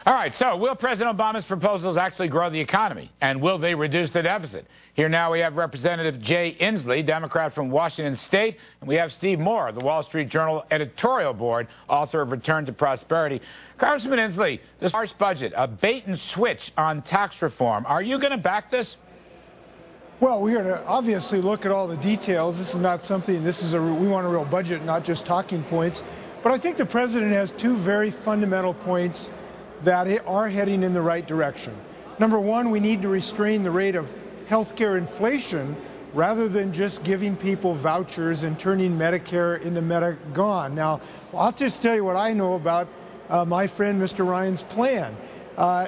All right, so will President Obama's proposals actually grow the economy? And will they reduce the deficit? Here now we have Representative Jay Inslee, Democrat from Washington State, and we have Steve Moore, the Wall Street Journal editorial board, author of Return to Prosperity. Congressman Inslee, this harsh budget, a bait and switch on tax reform. Are you going to back this? Well, we're going to obviously look at all the details. This is not something, we want a real budget, not just talking points. But I think the president has two very fundamental points that are heading in the right direction. Number one, we need to restrain the rate of healthcare inflation rather than just giving people vouchers and turning Medicare into Medi-Gone. Now, I'll just tell you what I know about my friend Mr. Ryan's plan.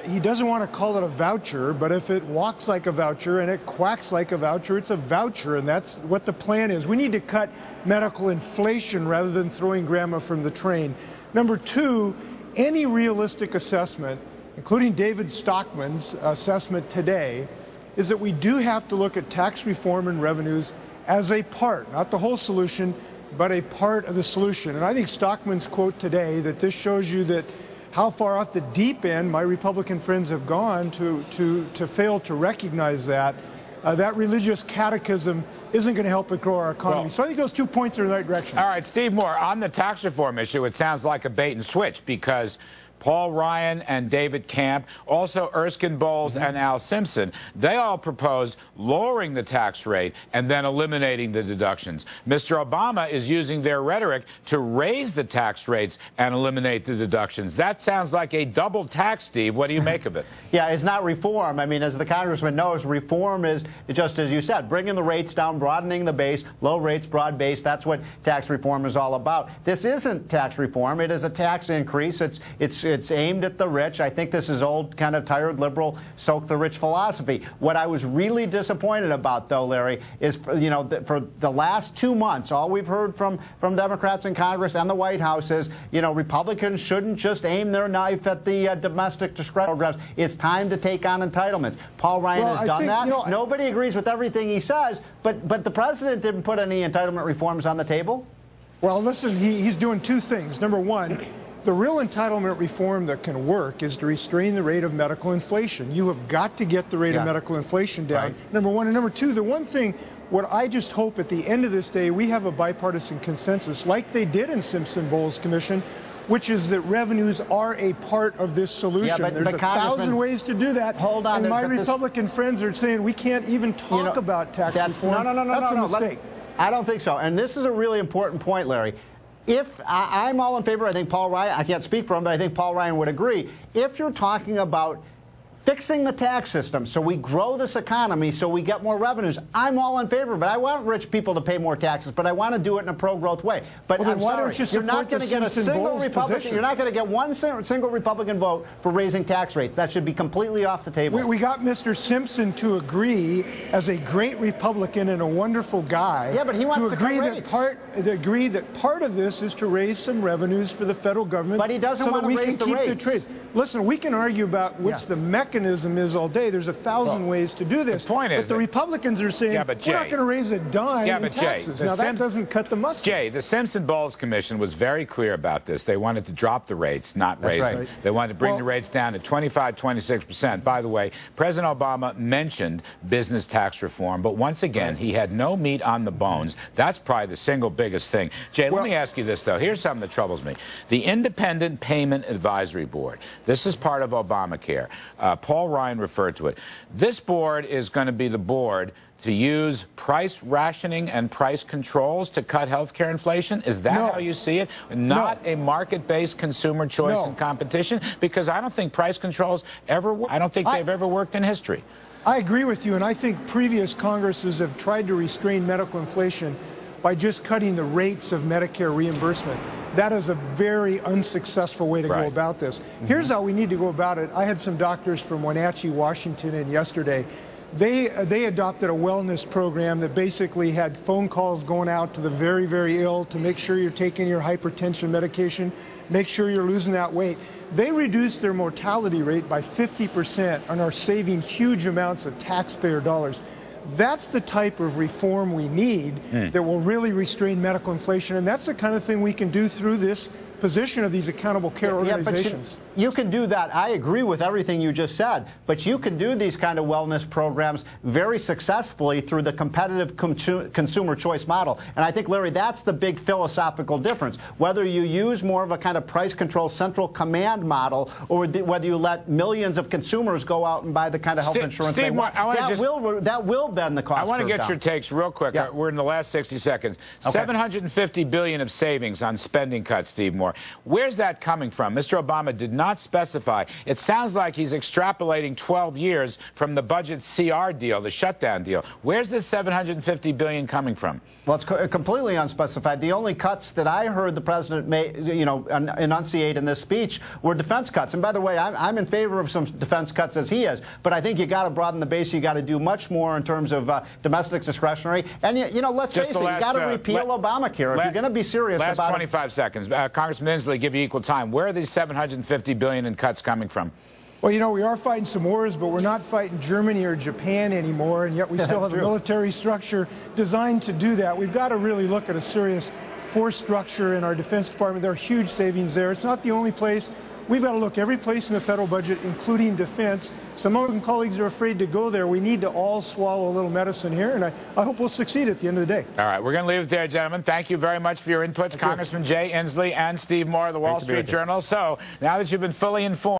He doesn't want to call it a voucher, but if it walks like a voucher and it quacks like a voucher, it's a voucher, and that's what the plan is. We need to cut medical inflation rather than throwing grandma from the train. Number two, any realistic assessment, including David Stockman's assessment today, is that we do have to look at tax reform and revenues as a part, not the whole solution, but a part of the solution. And I think Stockman's quote today, that this shows you that how far off the deep end my Republican friends have gone to fail to recognize that that religious catechism isn't going to help it grow our economy. Well, so I think those 2 points are in the right direction. All right, Steve Moore, on the tax reform issue, it sounds like a bait and switch because Paul Ryan and David Camp, also Erskine Bowles and Al Simpson, they all proposed lowering the tax rate and then eliminating the deductions. Mr. Obama is using their rhetoric to raise the tax rates and eliminate the deductions. That sounds like a double tax, Steve. What do you make of it? Yeah, it's not reform. I mean, as the congressman knows, reform is, just as you said, bringing the rates down, broadening the base, low rates, broad base. That's what tax reform is all about. This isn't tax reform. It is a tax increase. It's aimed at the rich. I think this is old, kind of tired liberal, soak the rich philosophy. What I was really disappointed about, though, Larry, is, you know, for the last 2 months, all we've heard from Democrats in Congress and the White House is, you know, Republicans shouldn't just aim their knife at the domestic discretionary programs. It's time to take on entitlements. Paul Ryan has done that. You know, nobody agrees with everything he says, but the president didn't put any entitlement reforms on the table. Well, listen, he's doing two things. Number one, the real entitlement reform that can work is to restrain the rate of medical inflation. You have got to get the rate of medical inflation down, right. Number one. And number two, the one thing, what I just hope at the end of this day, we have a bipartisan consensus, like they did in Simpson-Bowles Commission, which is that revenues are a part of this solution. Yeah, There's 1,000 ways to do that. Hold on. And my Republican friends are saying we can't even talk about tax reform. No. That's a mistake. I don't think so. And this is a really important point, Larry. If I'm all in favor, I think Paul Ryan, I can't speak for him, but I think Paul Ryan would agree. If you're talking about fixing the tax system so we grow this economy, so we get more revenues, I'm all in favor. But I want rich people to pay more taxes, but I want to do it in a pro-growth way. But well, I'm sorry, you're not going to get a single Republican. You're not going to get one single Republican vote for raising tax rates. That should be completely off the table. We got Mr. Simpson to agree, as a great Republican and a wonderful guy. Yeah, but he wants to agree that part of this is to raise some revenues for the federal government. But he doesn't want to raise the rates. Listen, we can argue about which the mechanism is all day. There's 1,000 ways to do this. The point is, but the Republicans are saying, we're not going to raise a dime in taxes. Now, that doesn't cut the mustard. Jay, the Simpson-Bowles Commission was very clear about this. They wanted to drop the rates, not raise them. They wanted to bring the rates down to 25, 26%. By the way, President Obama mentioned business tax reform, but once again, he had no meat on the bones. That's probably the single biggest thing. Jay, let me ask you this, though. Here's something that troubles me. The Independent Payment Advisory Board. This is part of Obamacare. Paul Ryan referred to it. This board is going to be the board to use price rationing and price controls to cut healthcare inflation? Is that how you see it? Not a market-based consumer choice and competition? Because I don't think price controls ever work. I don't think they've ever worked in history. I agree with you, and I think previous Congresses have tried to restrain medical inflation by just cutting the rates of Medicare reimbursement. That is a very unsuccessful way to go about this. Here's how we need to go about it. I had some doctors from Wenatchee, Washington in yesterday. They adopted a wellness program that basically had phone calls going out to the very, very ill to make sure you're taking your hypertension medication, make sure you're losing that weight. They reduced their mortality rate by 50% and are saving huge amounts of taxpayer dollars. That's the type of reform we need that will really restrain medical inflation, and that's the kind of thing we can do through this position of these accountable care organizations. you can do that. I agree with everything you just said, but you can do these kind of wellness programs very successfully through the competitive consumer choice model. And I think, Larry, that's the big philosophical difference. Whether you use more of a kind of price control central command model, or whether you let millions of consumers go out and buy the kind of health insurance they want, that will bend the cost. I want to get down. your takes real quick. Yeah. We're in the last 60 seconds. Okay. $750 billion of savings on spending cuts, Steve Moore. Where's that coming from? Mr. Obama did not specify. It sounds like he's extrapolating 12 years from the budget CR deal, the shutdown deal. Where's this $750 billion coming from? Well, it's completely unspecified. The only cuts that I heard the president enunciate in this speech were defense cuts. And by the way, I'm in favor of some defense cuts as he is, but I think you got to broaden the base. You got to do much more in terms of domestic discretionary. And let's face it, you got to repeal Obamacare if you're going to be serious about it. Last 25 seconds, Congressman Inslee, give you equal time. Where are these $750 billion in cuts coming from? Well, we are fighting some wars, but we're not fighting Germany or Japan anymore, and yet we still have a military structure designed to do that. We've got to really look at a serious force structure in our Defense Department. There are huge savings there. It's not the only place. We've got to look every place in the federal budget, including defense. Some of my colleagues are afraid to go there. We need to all swallow a little medicine here, and I hope we'll succeed at the end of the day. All right, we're going to leave it there, gentlemen. Thank you very much for your inputs, Congressman Jay Inslee and Steve Moore of the Wall Street Journal. So now that you've been fully informed,